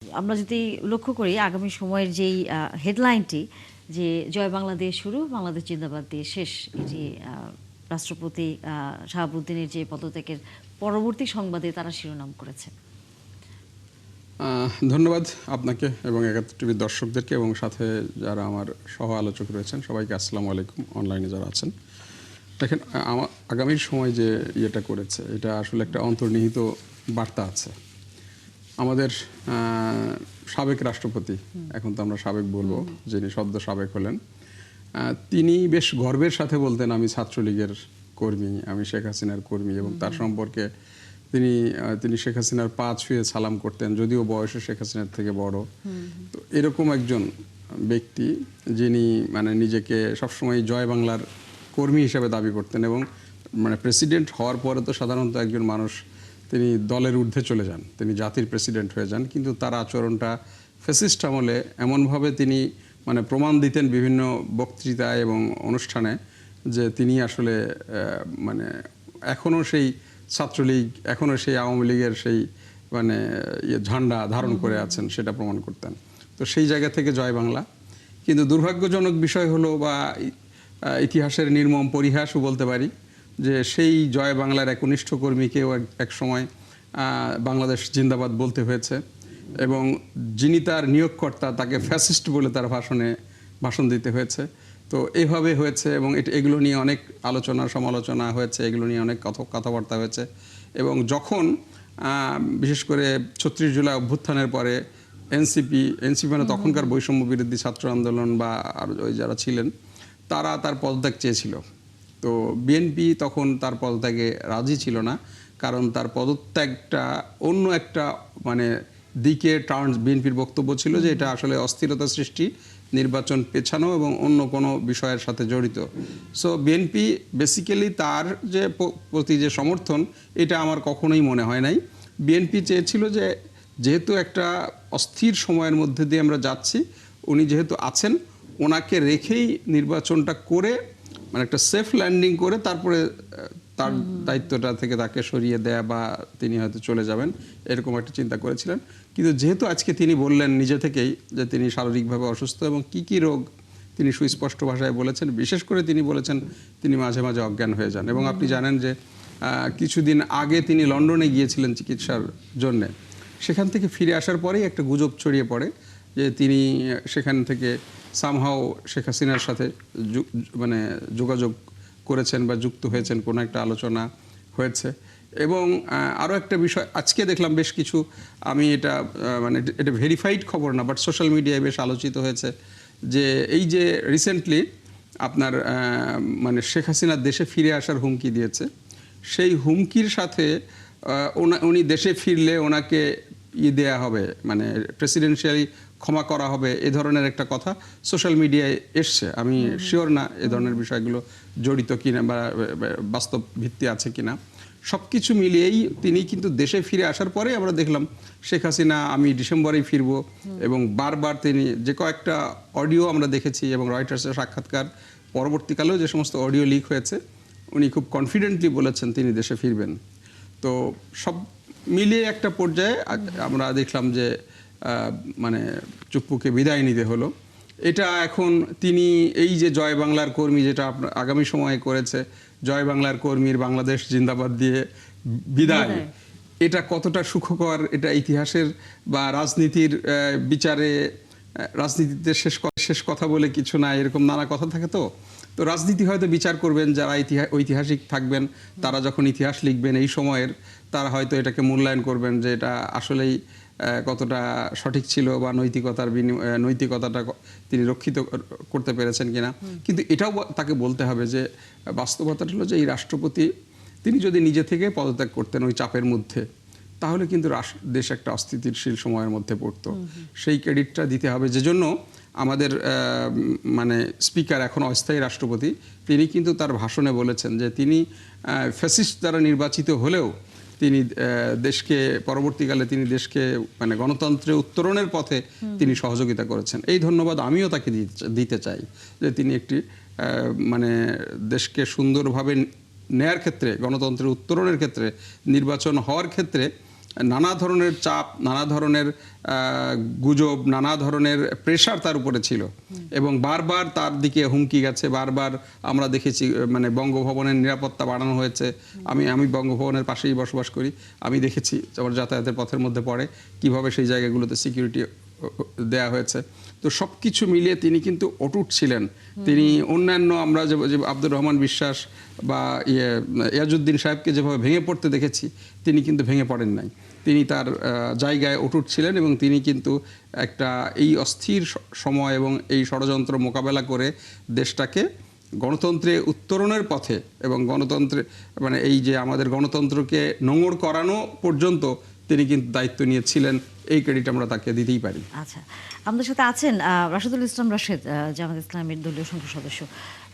আমরা যদি লক্ষ্য করি আগামী সময়ের যেই হেডলাইনটি যে জয় বাংলাদেশ শুরু বাংলাদেশ জিন্দাবাদ দিয়ে শেষ, এই যে রাষ্ট্রপতি শাহাবুদ্দিনের যে পদত্যাগের পরবর্তী সংবাদে তারা শিরোনাম করেছে। ধন্যবাদ আপনাকে এবং একাত্তর টিভির দর্শকদেরকে এবং সাথে যারা আমার সহ আলোচক রয়েছেন সবাইকে আসসালামু আলাইকুম। অনলাইনে যারা আছেন, দেখেন আগামীর সময় যে ইয়েটা করেছে এটা আসলে একটা অন্তর্নিহিত বার্তা আছে। আমাদের সাবেক রাষ্ট্রপতি, এখন তো আমরা সাবেক বলবো, যিনি সদ্য সাবেক হলেন, তিনি বেশ গর্বের সাথে বলতেন আমি ছাত্রলীগের কর্মী, আমি শেখ হাসিনার কর্মী, এবং তার সম্পর্কে তিনি শেখ হাসিনার পা ছুঁয়ে সালাম করতেন, যদিও বয়সে শেখ হাসিনার থেকে বড়। তো এরকম একজন ব্যক্তি যিনি মানে নিজেকে সবসময় জয় বাংলার কর্মী হিসেবে দাবি করতেন, এবং মানে প্রেসিডেন্ট হওয়ার পরে তো সাধারণত একজন মানুষ তিনি দলের ঊর্ধ্বে চলে যান, তিনি জাতির প্রেসিডেন্ট হয়ে যান, কিন্তু তার আচরণটা ফ্যাসিস্ট আমলে এমনভাবে তিনি মানে প্রমাণ দিতেন বিভিন্ন বক্তৃতায় এবং অনুষ্ঠানে যে তিনি আসলে মানে এখনও সেই ছাত্রলীগ, এখনও সেই আওয়ামী লীগের সেই মানে ঝান্ডা ধারণ করে আছেন, সেটা প্রমাণ করতেন। তো সেই জায়গা থেকে জয় বাংলা। কিন্তু দুর্ভাগ্যজনক বিষয় হলো, বা ইতিহাসের নির্মম পরিহাসও বলতে পারি, যে সেই জয় বাংলার একনিষ্ঠ কর্মীকেও এক সময় বাংলাদেশ জিন্দাবাদ বলতে হয়েছে, এবং যিনি তার নিয়োগকর্তা তাকে ফ্যাসিস্ট বলে তার ভাষণ দিতে হয়েছে। তো এইভাবে হয়েছে, এবং এগুলো নিয়ে অনেক আলোচনা সমালোচনা হয়েছে, এগুলো নিয়ে অনেক কথাবার্তা হয়েছে। এবং যখন বিশেষ করে ৩৬ জুলাই অভ্যুত্থানের পরে এনসিপি মানে তখনকার বৈষম্য বিরোধী ছাত্র আন্দোলন বা আর ওই যারা ছিলেন তারা তার পদত্যাগ চেয়েছিল, তো বিএনপি তখন তার পদত্যাগে রাজি ছিল না, কারণ তার পদত্যাগটা অন্য একটা মানে দিকে টার্ন। বিএনপির বক্তব্য ছিল যে এটা আসলে অস্থিরতা সৃষ্টি, নির্বাচন পেছানো এবং অন্য কোনো বিষয়ের সাথে জড়িত। সো বিএনপি বেসিক্যালি তার যে প্রতি যে সমর্থন, এটা আমার কখনোই মনে হয় নাই। বিএনপি চেয়েছিল যে যেহেতু একটা অস্থির সময়ের মধ্যে দিয়ে আমরা যাচ্ছি, উনি যেহেতু আছেন, ওনাকে রেখেই নির্বাচনটা করে মানে একটা সেফ ল্যান্ডিং করে তারপরে তার দায়িত্বটা থেকে তাকে সরিয়ে দেয়া বা তিনি হয়তো চলে যাবেন, এরকম একটা চিন্তা করেছিলেন। কিন্তু যেহেতু আজকে তিনি বললেন নিজে থেকেই যে তিনি শারীরিকভাবে অসুস্থ, এবং কি রোগ তিনি সুস্পষ্ট ভাষায় বলেছেন, বিশেষ করে তিনি বলেছেন তিনি মাঝে মাঝে অজ্ঞান হয়ে যান। এবং আপনি জানেন যে কিছুদিন আগে তিনি লন্ডনে গিয়েছিলেন চিকিৎসার জন্যে, সেখান থেকে ফিরে আসার পরেই একটা গুজব ছড়িয়ে পড়ে যে তিনি সেখান থেকে সামহাও শেখ হাসিনার সাথে মানে যোগাযোগ করেছেন বা যুক্ত হয়েছেন, কোনো একটা আলোচনা হয়েছে। এবং আরও একটা বিষয় আজকে দেখলাম বেশ কিছু, আমি এটা মানে এটা ভেরিফাইড খবর না, বাট সোশ্যাল মিডিয়ায় বেশ আলোচিত হয়েছে যে এই যে রিসেন্টলি আপনার মানে শেখ হাসিনা দেশে ফিরে আসার হুমকি দিয়েছে, সেই হুমকির সাথে উনি দেশে ফিরলে ওনাকে দেয়া হবে, মানে প্রেসিডেন্সিয়ালি ক্ষমা করা হবে, এ ধরনের একটা কথা সোশ্যাল মিডিয়ায় এসছে। আমি শিওর না এ ধরনের বিষয়গুলো জড়িত কিনা বা বাস্তব ভিত্তি আছে কিনা। সব কিছু মিলিয়েই তিনি কিন্তু দেশে ফিরে আসার পরে আমরা দেখলাম শেখ হাসিনা আমি ডিসেম্বরেই ফিরবো, এবং বারবার তিনি যে কয়েকটা অডিও আমরা দেখেছি এবং রয়টার্সের সাক্ষাৎকার পরবর্তীকালেও যে সমস্ত অডিও লিক হয়েছে, উনি খুব কনফিডেন্টলি বলেছেন তিনি দেশে ফিরবেন। তো সব মিলিয়ে একটা পর্যায়ে আমরা দেখলাম যে মানে চুপ্পুকে বিদায় নিতে হলো। এটা এখন তিনি এই যে জয় বাংলার কর্মী, যেটা আগামী সময়ে করেছে, জয় বাংলার কর্মীর বাংলাদেশ জিন্দাবাদ দিয়ে বিদায়, এটা কতটা সুখকর, এটা ইতিহাসের বা রাজনীতির বিচারে, রাজনীতিতে শেষ কথা বলে কিছু না, এরকম নানা কথা থাকে। তো রাজনীতি হয়তো বিচার করবেন যারা ঐতিহাসিক থাকবেন, তারা যখন ইতিহাস লিখবেন এই সময়ের, তারা হয়তো এটাকে মূল্যায়ন করবেন যে এটা আসলেই কতটা সঠিক ছিল বা নৈতিকতাটা তিনি রক্ষিত করতে পেরেছেন কিনা। কিন্তু এটাও তাকে বলতে হবে যে বাস্তবতাটা হলো যে এই রাষ্ট্রপতি তিনি যদি নিজে থেকে পদত্যাগ করতেন ওই চাপের মধ্যে, তাহলে কিন্তু দেশ একটা অস্থিতিশীল সময়ের মধ্যে পড়তো। সেই ক্রেডিটটা দিতে হবে। যে জন্য আমাদের মানে স্পিকার, এখন অস্থায়ী রাষ্ট্রপতি, তিনি কিন্তু তার ভাষণে বলেছেন যে তিনি ফ্যাসিস্ট দ্বারা নির্বাচিত হলেও তিনি দেশকে পরবর্তীকালে তিনি দেশকে মানে গণতন্ত্রে উত্তরণের পথে তিনি সহযোগিতা করেছেন। এই ধন্যবাদ আমিও তাকে দিতে চাই যে তিনি একটি মানে দেশকে সুন্দরভাবে নেয়ার ক্ষেত্রে, গণতন্ত্রের উত্তরণের ক্ষেত্রে, নির্বাচন হওয়ার ক্ষেত্রে নানা ধরনের চাপ, নানা ধরনের গুজব, নানা ধরনের প্রেশার তার উপরে ছিল এবং বারবার তার দিকে হুমকি গেছে। বারবার আমরা দেখেছি মানে বঙ্গভবনের নিরাপত্তা বাড়ানো হয়েছে। আমি বঙ্গভবনের পাশেই বসবাস করি, আমি দেখেছি আমার যাতায়াতের পথের মধ্যে পড়ে কিভাবে সেই জায়গাগুলোতে সিকিউরিটি দেয়া হয়েছে। তো সব কিছু মিলিয়ে তিনি কিন্তু অটুট ছিলেন। তিনি অন্যান্য আমরা যে আব্দুর রহমান বিশ্বাস বা ইয়াজউদ্দিন সাহেবকে যেভাবে ভেঙে পড়তে দেখেছি, তিনি কিন্তু ভেঙে পড়েন নাই। তিনি তার জায়গায় অটুট ছিলেন এবং তিনি কিন্তু একটা এই অস্থির সময় এবং এই ষড়যন্ত্র মোকাবেলা করে দেশটাকে গণতন্ত্রে উত্তরণের পথে এবং গণতন্ত্রে মানে এই যে আমাদের গণতন্ত্রকে নোঙর করানো পর্যন্ত তিনি কিন্তু দায়িত্ব নিয়েছিলেন। এই ক্রেডিট আমরা তাকে দিতেই পারি। আচ্ছা, আমাদের সাথে আছেন রাশেদুল ইসলাম রাশেদ, জামাত ইসলামের দলীয় সংসদ সদস্য।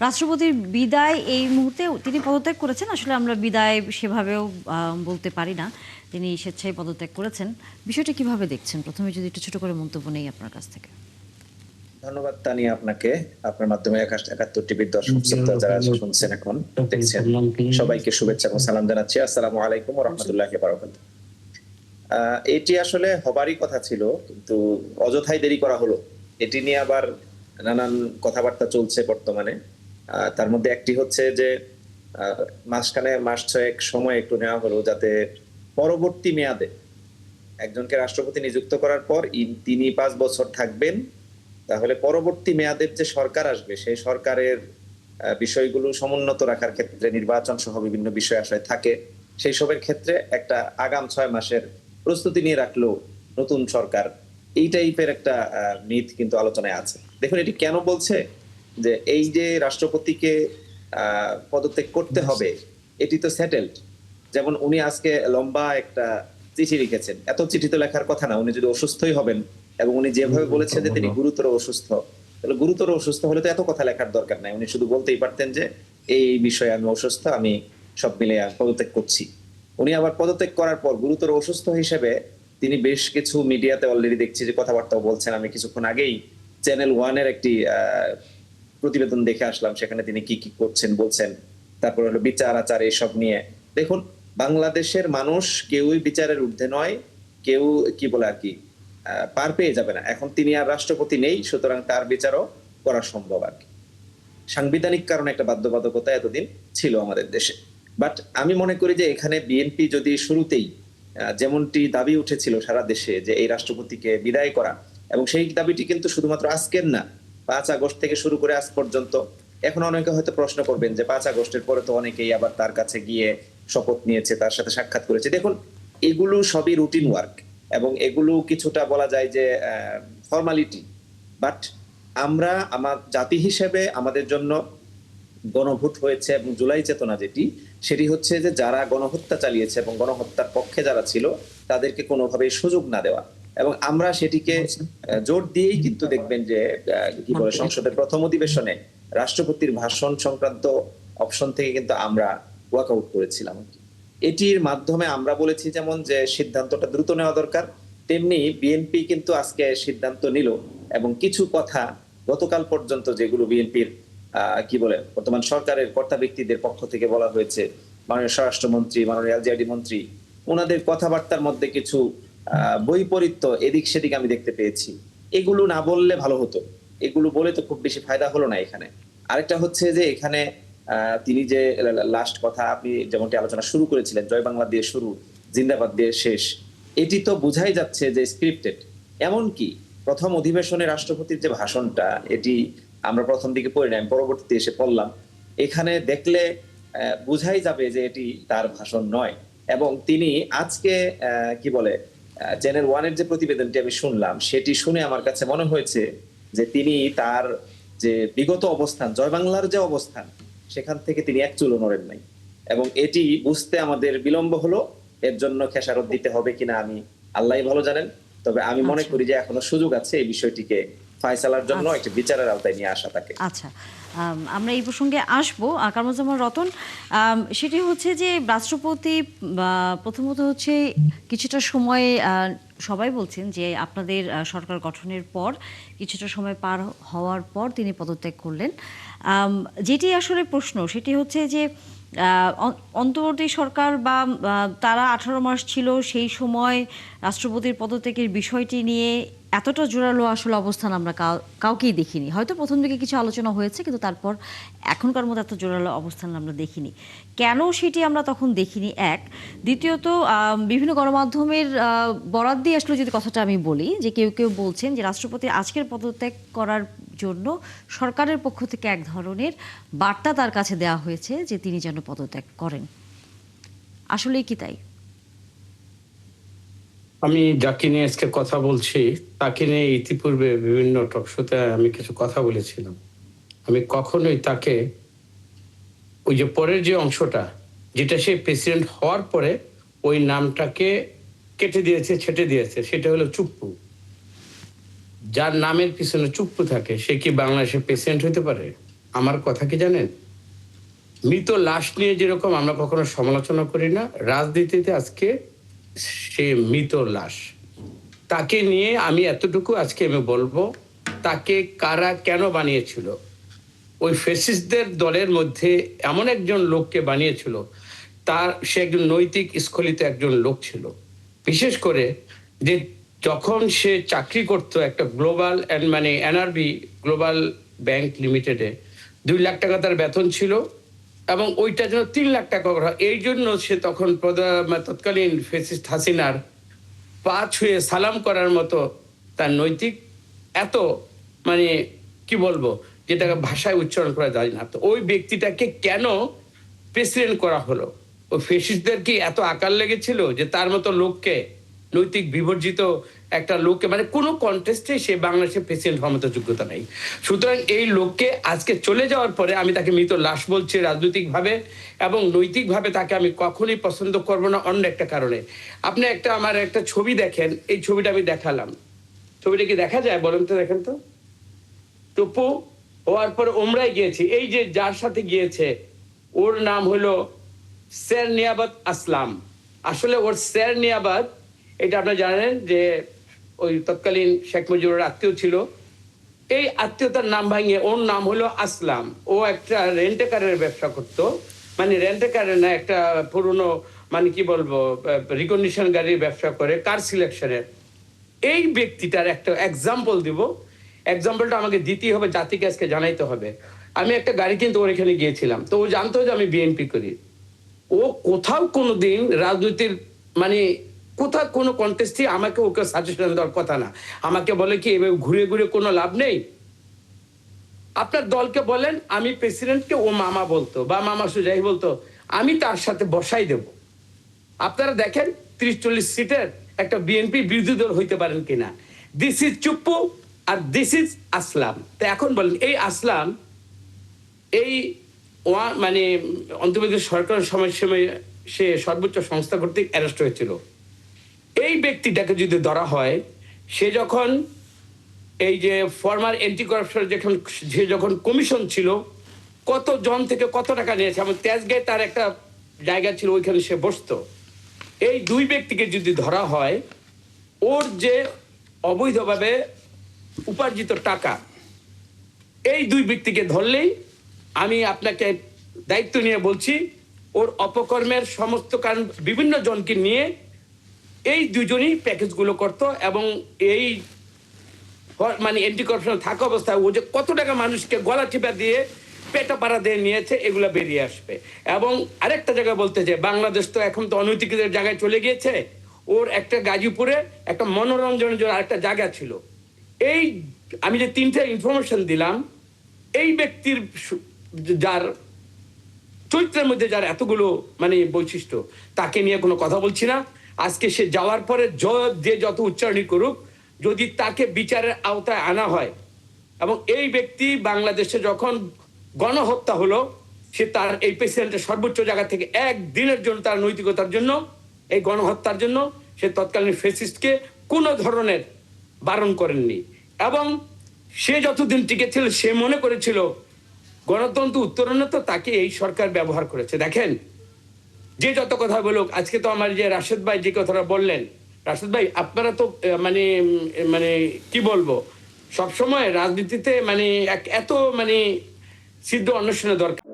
রাষ্ট্রপতির বিদায় এই মুহূর্তে তিনি পদত্যাগ করেছেন, আসলে আমরা বিদায় সেভাবেও বলতে পারি না, তিনি স্বেচ্ছায় পদত্যাগ করেছেন। বিষয়টা কিভাবে দেখছেন? প্রথমে যদি একটু ছোট করে মন্তব্য নেই আপনার কাছ থেকে। ধন্যবাদ তানিয়া আপনাকে, আপনার মাধ্যমে ৭১ টিভির দর্শক শ্রোতা যারা শুনছেন এখন দেখছেন সবাইকে শুভেচ্ছা এবং সালাম জানাচ্ছি। আসসালামু আলাইকুম ওয়া রাহমাতুল্লাহি ওয়া বারাকাতুহু। এটি আসলে হবারই কথা ছিল, কিন্তু অযথাই দেরি করা হলো। এটি নিয়ে আবার নানান কথাবার্তা চলছে বর্তমানে। তার মধ্যে একটি হচ্ছে যে মাস ছয়েক সময় একটু নেওয়া হলো যাতে পরবর্তী মেয়াদে একজনকে রাষ্ট্রপতি নিযুক্ত করার পর তিনি 5 বছর থাকবেন, তাহলে পরবর্তী মেয়াদের যে সরকার আসবে সেই সরকারের বিষয়গুলো সমুন্নত রাখার ক্ষেত্রে নির্বাচন সহ বিভিন্ন বিষয় আসলে থাকে, সেই সবের ক্ষেত্রে একটা আগাম 6 মাসের প্রস্তুতি নিয়ে রাখলো নতুন সরকার। এই টাইপের একটা মিথ কিন্তু আলোচনায় আছে। দেখুন এটি কেন বলছে যে এই যে রাষ্ট্রপতিকে পদত্যাগ করতে হবে, এটি তো সেটেলড। যেমন উনি আজকে লম্বা একটা চিঠি লিখেছেন, এত চিঠি তো লেখার কথা না। উনি যদি অসুস্থই হবেন এবং উনি যেভাবে বলেছেন যে তিনি গুরুতর অসুস্থ, তাহলে গুরুতর অসুস্থ হলে তো এত কথা লেখার দরকার নাই। উনি শুধু বলতেই পারতেন যে এই বিষয়ে আমি অসুস্থ, আমি সব মিলে পদত্যাগ করছি। উনি আবার পদত্যাগ করার পর গুরুতর অসুস্থ হিসেবে তিনি বেশ কিছু মিডিয়াতে অলরেডি দেখছি যে কথাবার্তাও বলছেন। আমি কিছুক্ষণ আগেই চ্যানেল 1 এর একটি প্রতিবেদন দেখে আসলাম, সেখানে তিনি কি কি করছেন বলছেন। তারপর হলো বিচার আচার এসব নিয়ে। দেখুন বাংলাদেশের মানুষ কেউই বিচারের ঊর্ধ্বে নয়, কেউ কি বলে আর কি পার পেয়ে যাবে না। এখন তিনি আর রাষ্ট্রপতি নেই, সুতরাং তার বিচারও করা সম্ভব আর কি। সাংবিধানিক কারণে একটা বাধ্যবাধকতা এতদিন ছিল আমাদের দেশে। বাট আমি মনে করি যে এখানে বিএনপি যদি শুরুতেই যেমনটি দাবি উঠেছিল সারা দেশে যে এই রাষ্ট্রপতিকে বিদায় করা, এবং সেই দাবিটি কিন্তু শুধুমাত্র আজকের না, 5 আগস্ট থেকে শুরু করে আজ পর্যন্ত। এখন অনেকে হয়তো প্রশ্ন করবেন যে 5 আগস্টের পরে তো অনেকেই আবার তার কাছে গিয়ে শপথ নিয়েছে, তার সাথে সাক্ষাৎ করেছে। দেখুন এগুলো সবই রুটিন ওয়ার্ক এবং এগুলো কিছুটা বলা যায় যে ফর্মালিটি। বাট আমরা আমার জাতি হিসেবে আমাদের জন্য গণভোট হয়েছে এবং জুলাই চেতনা যেটি, সেটি হচ্ছে যে যারা গণহত্যা চালিয়েছে এবং গণহত্যার পক্ষে যারা ছিল তাদেরকে কোনোভাবেই সুযোগ না দেওয়া। এবং আমরা সেটিকে জোর দিয়েই কিন্তু দেখবেন যে কি বলে সংসদের প্রথম অধিবেশনে রাষ্ট্রপতির ভাষণ সংক্রান্ত অপশন থেকে কিন্তু আমরা ওয়াকআউট করেছিলাম। এটির মাধ্যমে আমরা বলেছি যেমন যে সিদ্ধান্তটা দ্রুত নেওয়া দরকার, তেমনি বিএনপি কিন্তু আজকে সিদ্ধান্ত নিল এবং কিছু কথা গতকাল পর্যন্ত যেগুলো বিএনপির কি বলে বর্তমান সরকারের কর্তা ব্যক্তিদের পক্ষ থেকে বলা হয়েছে, মাননীয় স্বরাষ্ট্রমন্ত্রী, মাননীয় এলজিআরডি মন্ত্রী, ওনাদের কথাবার্তার মধ্যে কিছু বৈপরীত্য এদিক সেদিক আমি দেখতে পেয়েছি। এগুলো না বললে ভালো হতো, এগুলো বলে তো খুব বেশি ফায়দা হলো না এখানে। আরেকটা হচ্ছে যে এখানে তিনি যে লাস্ট কথা আপনি যেমনটি আলোচনা শুরু করেছিলেন, জয় বাংলা দিয়ে শুরু, জিন্দাবাদ দিয়ে শেষ, এটি তো বোঝাই যাচ্ছে যে স্ক্রিপ্টেড। এমনকি প্রথম অধিবেশনে রাষ্ট্রপতির যে ভাষণটা, এটি আমরা প্রথম দিকে পড়ি না, আমি পরবর্তীতে এসে পড়লাম। এখানে দেখলে বোঝাই যাবে যে এটি তার ভাষণ নয়। এবং তিনি আজকে কি বলে চ্যানেল 1 এর যে প্রতিবেদনটি আমি শুনলাম, সেটি শুনে আমার কাছে মনে হয়েছে যে তিনি তার যে বিগত অবস্থান, জয় বাংলার যে অবস্থান, সেখান থেকে তিনি এক চুলও নড়েন নাই। এবং এটি বুঝতে আমাদের বিলম্ব হলো। এর জন্য খেসারত দিতে হবে কিনা আমি আল্লাহই ভালো জানেন। তবে আমি মনে করি যে এখনো সুযোগ আছে এই বিষয়টিকে ফায়সালার জন্য একটা বিচারের আওতায় নিয়ে আসা তাকে। আচ্ছা, আমরা এই প্রসঙ্গে আসবো। কামরুজ্জামান রতন, সেটি হচ্ছে যে রাষ্ট্রপতি প্রথমত হচ্ছে কিছুটা সময় সবাই বলছেন যে আপনাদের সরকার গঠনের পর কিছুটা সময় পার হওয়ার পর তিনি পদত্যাগ করলেন। যেটি আসলে প্রশ্ন সেটি হচ্ছে যে অন্তর্বর্তী সরকার বা তারা 18 মাস ছিল, সেই সময় রাষ্ট্রপতির পদত্যাগের বিষয়টি নিয়ে এতটা জোরালো আসলে অবস্থান আমরা কাউকেই দেখিনি। হয়তো প্রথম দিকে কিছু আলোচনা হয়েছে, কিন্তু তারপর এখনকার মতো এত জোরালো অবস্থান আমরা দেখিনি। কেন সেটি আমরা তখন দেখিনি, এক। দ্বিতীয়ত বিভিন্ন গণমাধ্যমের বরাত দিয়ে আসলে যদি কথাটা আমি বলি, যে কেউ কেউ বলছেন যে রাষ্ট্রপতি আজকের পদত্যাগ করার জন্য সরকারের পক্ষ থেকে এক ধরনের বার্তা তার কাছে দেওয়া হয়েছে যে তিনি যেন পদত্যাগ করেন। আসলেই কি তাই? আমি যাকে নিয়ে আজকে কথা বলছি তাকে নিয়ে ইতিপূর্বে বিভিন্ন টকশোতে আমি কিছু কথা বলেছিলাম। আমি কখনোই তাকে ওই যে পরের যে অংশটা, যেটা সে প্রেসিডেন্ট হওয়ার পরে ওই নামটাকে কেটে দিয়েছে, ছেটে দিয়েছে, সেটা হলো চুপ্পু। যার নামের পিছনে চুপ্পু থাকে সে কি বাংলাদেশের প্রেসিডেন্ট হতে পারে? আমার কথা কি জানেন, মৃত লাশ নিয়ে যেরকম আমরা কখনো সমালোচনা করি না, রাজনীতিতে আজকে সে মৃত লাশ। তাকে নিয়ে আমি এতটুকু আজকে আমি বলবো, তাকে কারা কেন বানিয়েছিল? ওই ফ্যাসিস্টদের দলের মধ্যে এমন একজন লোককে বানিয়েছিল, তার সে একজন নৈতিক স্খলিত একজন লোক ছিল। বিশেষ করে যে যখন সে চাকরি করত একটা গ্লোবাল মানে এনআরবি গ্লোবাল ব্যাংক লিমিটেডে, 2 লাখ টাকা তার বেতন ছিল এবং ওইটা যেন 3 লাখ টাকা করা। এই জন্য সে তখন তৎকালীন ফ্যাসিস্ট হাসিনার পা ছুঁয়ে সালাম করার মতো তার নৈতিক এত মানে কি বলবো, যেটাকে ভাষায় উচ্চারণ করা যায় না। তো ওই ব্যক্তিটাকে কেন প্রেসিডেন্ট করা হলো? ওই ফ্যাসিস্টদের কি এত আকার লেগেছিল যে তার মতো লোককে, নৈতিক বিবর্জিত একটা লোককে, মানে কোনো কন্টেস্টে সে বাংলাদেশের প্রেসিডেন্ট হওয়ার মতো যোগ্যতা নেই। সুতরাং এই লোককে আজকে চলে যাওয়ার পরে আমি তাকে মৃত লাশ বলছি রাজনৈতিকভাবে, এবং নৈতিকভাবে তাকে আমি কখনোই পছন্দ করব না অন্য একটা কারণে। আপনি আমার একটা ছবি দেখেন, এই ছবিটা আমি দেখালাম, ছবিটা কি দেখা যায় বলেন তো? দেখেন তো, টুপু হওয়ার পর ওমরাই গিয়েছি, এই যে যার সাথে গিয়েছে ওর নাম হলো স্যার নিয়াবাত আসলাম। আসলে ওর স্যার নিয়াবাত, এটা আপনারা জানেন যে ওই তৎকালীন শেখ মুজিবুরের আত্মীয় ছিল। এই আত্মীয়তার নাম ভাঙিয়ে ওর নাম হলো আসলাম। ও একটা রেন্টে কারের ব্যবসা করতো, মানে রেন্টে কারের না, একটা পুরনো মানে কি বলবো রিকন্ডিশন গাড়ির ব্যবসা করে, কার সিলেকশনের। এই ব্যক্তিটার একটা এক্সাম্পল দিব, এক্সাম্পলটা আমাকে দিতেই হবে, জাতিকে আজকে জানাইতে হবে। আমি একটা গাড়ি কিনতে ওর এখানে গিয়েছিলাম, তো ও জানতো যে আমি বিএনপি করি। ও কোথাও কোনোদিন রাজনীতির মানে কোথাও কোনো কন্টেস্টে আমাকে ওকে সাজেশন দেওয়ার কথা না। আমাকে বলে কি এভাবে ঘুরে ঘুরে কোনো লাভ নেই, আপনার দলকে বলেন আমি প্রেসিডেন্টকে ও মামা বলতো বা মামা সুজাই বলতো, আমি তার সাথে বসাই দেব। আপনারা দেখেন 30-40 সিটের একটা বিএনপি বিরোধী দল হইতে পারেন কিনা। দিস ইজ চুপ্পু আর দিস ইজ আসলাম। তো এখন বলেন এই আসলাম এই মানে অন্তর্বর্তী সরকারের সময় সে সর্বোচ্চ সংস্থা কর্তৃক অ্যারেস্ট হয়েছিল। এই ব্যক্তিটাকে যদি ধরা হয়, সে যখন এই যে ফর্মার এন্টি করাপশন যখন কমিশন ছিল, কত জন থেকে কত টাকা নিয়েছে, এবং তেজগাঁয়ে তার একটা জায়গা ছিল, ওইখানে সে বসতো। এই 2 ব্যক্তিকে যদি ধরা হয়, ওর যে অবৈধভাবে উপার্জিত টাকা, এই 2 ব্যক্তিকে ধরলেই আমি আপনাকে দায়িত্ব নিয়ে বলছি, ওর অপকর্মের সমস্ত কারণ বিভিন্ন জনকে নিয়ে এই 2 জনই প্যাকেজগুলো করত, এবং এই মানে এন্টি করাপশন থাকা অবস্থায় ও যে কত টাকা মানুষকে গলা টিপা দিয়ে পেটা পাড়া দিয়ে নিয়েছে এগুলো বেরিয়ে আসবে। এবং আরেকটা জায়গায় বলতে যে বাংলাদেশ তো এখন তো অনৈতিকদের জায়গায় চলে গিয়েছে, ওর একটা গাজীপুরে একটা মনোরঞ্জনের জন্য আরেকটা জায়গা ছিল। এই আমি যে 3টে ইনফরমেশন দিলাম, এই ব্যক্তির যার চরিত্রের মধ্যে যার এতগুলো মানে বৈশিষ্ট্য, তাকে নিয়ে কোনো কথা বলছি না। আজকে সে যাওয়ার পরে যে যত উচ্চারণই করুক, যদি তাকে বিচারের আওতায় আনা হয়, এবং এই ব্যক্তি বাংলাদেশে যখন গণহত্যা হলো, সে তার এই প্রেসিডেন্টের সর্বোচ্চ জায়গা থেকে একদিনের জন্য তার নৈতিকতার জন্য, এই গণহত্যার জন্য সে তৎকালীন ফ্যাসিস্টকে কোনো ধরনের বারণ করেননি। এবং সে যতদিন টিকে ছিল, সে মনে করেছিল গণতন্ত্র উত্তরণে তো তাকে এই সরকার ব্যবহার করেছে। দেখেন, যে যত কথা বলুক, আজকে তো আমার যে রাশেদ ভাই যে কথাটা বললেন, রাশেদ ভাই আপনারা তো মানে মানে কি বলবো, সবসময় রাজনীতিতে মানে এত মানে সিদ্ধ অন্বেষণের দরকার।